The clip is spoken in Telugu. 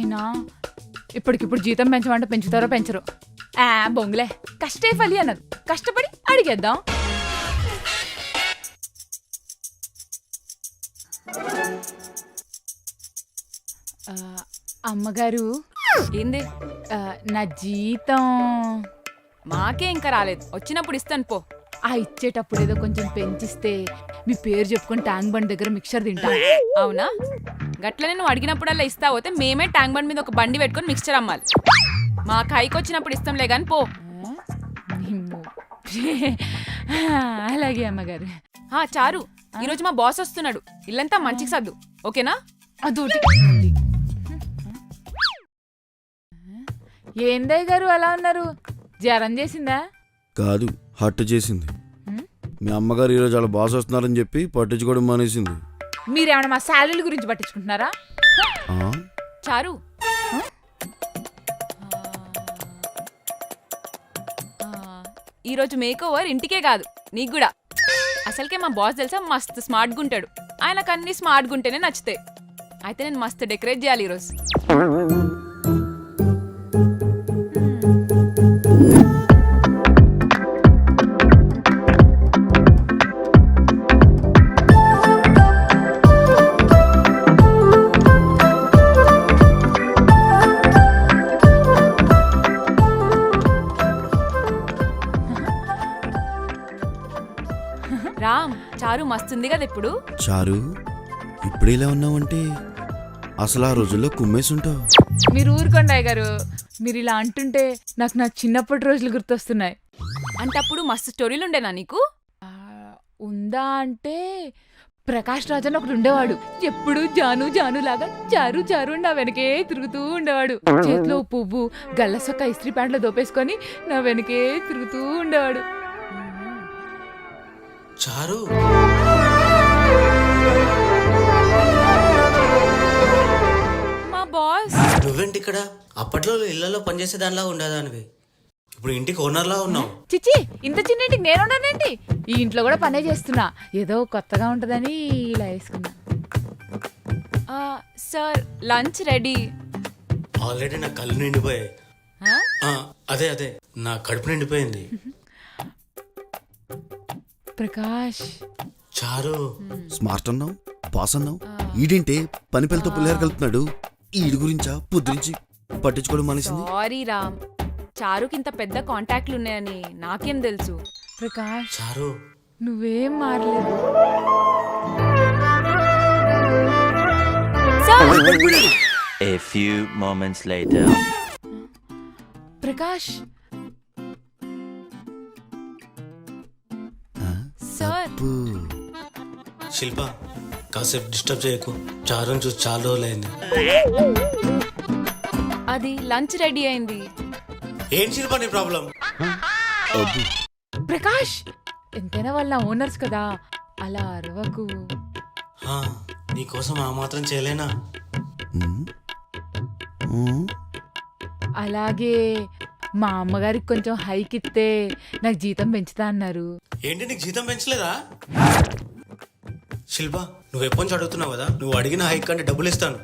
అయినా ఇప్పటికిప్పుడు జీతం పెంచమంటే పెంచుతారో పెంచరు. బొంగులే, కష్టే ఫలి అన్నది, కష్టపడి అడిగేద్దాం. అమ్మగారు, ఏంది? నా జీతం మాకే ఇంకా రాలేదు, వచ్చినప్పుడు ఇస్తాను పో. ఇచ్చేటప్పుడు ఏదో కొంచెం పెంచిస్తే మీ పేరు చెప్పుకొని ట్యాంక్ బండ్ దగ్గర మిక్చర్ తింటా. అవునా? గట్లనే నువ్వు అడిగినప్పుడల్లా ఇస్తా పోతే మేమే ట్యాంక్ బండ్ మీద ఒక బండి పెట్టుకొని మిక్చర్ అమ్మాలి. మా కైకి వచ్చినప్పుడు ఇస్తాంలే గాని పో. అలాగే అమ్మగారు. చారు, ఈరోజు మా బాస్ వస్తున్నాడు, ఇల్లంతా మంచికి సర్దు, ఓకేనా? అదోటి. ఏందయ్య గారు అలా ఉన్నారు? జ్వరం చేసిందా? కాదు, హట్టు చేసింది. మీ అమ్మగారు ఈరోజు వాళ్ళ బాస్ వస్తున్నారని చెప్పి పట్టించుకోవడం మానేసింది. మీరేమన్నా మా శాలరీల గురించి పట్టించుకుంటున్నారా? చారు, ఈరోజు మేక్ ఓవర్ ఇంటికే కాదు నీకు కూడా. అసలుకే మా బాస్ తెలుసా, మస్తు స్మార్ట్గా ఉంటాడు. ఆయనకు అన్ని స్మార్ట్గా ఉంటేనే నచ్చుతాయి. అయితే నేను మస్తు డెకరేట్ చేయాలి ఈరోజు. రామ్, చారు మస్తుంది కదా ఇప్పుడు. చారు, ఇప్పుడు ఇలా ఉన్నావంటే అసలు ఆ రోజుల్లో కుమ్మేసుంటావు. మీరు ఊరుకోండి అయ్య గారు, మీరు ఇలా అంటుంటే నాకు నా చిన్నప్పటి రోజులు గుర్తొస్తున్నాయి. అంటే అప్పుడు మస్తు స్టోరీలు ఉండేనా నీకు? ఉందా అంటే ప్రకాష్ రాజ్ అని ఒకడు ఉండేవాడు. ఎప్పుడు జాను జాను లాగా చారు చారు నా వెనకే తిరుగుతూ ఉండేవాడు. చేతిలో పువ్వు, గల్లసొక్క ఇస్త్రీ ప్యాంట్లో దోపేసుకొని నా వెనకే తిరుగుతూ ఉండేవాడు. చారు, మా బాస్. నువ్వేంటి ఇక్కడ? అప్పట్లో ఇళ్లలో పనిచేసే దానిలా ఉండేదానివి, ఇప్పుడు ఇంటికి ఓనర్లా ఉన్నావు. చిచ్చి, ఇంత చిన్న ఇంటికి నేనుండానేంటి? ఈ ఇంట్లో కూడా పనే చేస్తున్నా, ఏదో కొత్తగా ఉంటదని ఇలా వేసుకున్నా. Sir, lunch ready. ఆల్రెడీ నా కళ్ళు నిండిపోయాయి. అదే అదే నా కడుపు నిండిపోయింది. ప్రకాష్, చారు, స్మార్ట్ అన్నావు, పాస్ అన్నావు, ఈడింటే పని పిల్లతో పుల్లేరు కలుపుతున్నాడు. ఈడి గురించా పొద్దురించి పట్టించుకోవడం మానేసింది. సారీ రామ్, చారుకి ఇంత పెద్ద కాంటాక్ట్లు ఉన్నాయని నాకేం తెలుసు. ప్రకాష్, చారు, నువ్వేం మారలేదు. A few moments later. Prakash, sir. Shilpa, కాసేపు డిస్టర్బ్ చేయకు. చారుని చూసి చాలా రోజులైంది. అది లంచ్ రెడీ అయింది. ఏం శిల్ప నీ ప్రాబ్లం? ప్రకాష్, ఎంతైనా వాళ్ళ ఓనర్స్ కదా, అలా అరవకు. నీకోసం ఆ మాత్రం చేయలేనా? అలాగే మా అమ్మగారికి కొంచెం హైక్ ఇస్తే నాకు జీతం పెంచుతా అన్నారు. ఏంటి, నీకు జీతం పెంచలేదా? శిల్ప, నువ్వు ఎప్పటి నుంచి అడుగుతున్నావు కదా, నువ్వు అడిగిన హైక్ అంటే డబ్బులు ఇస్తాను.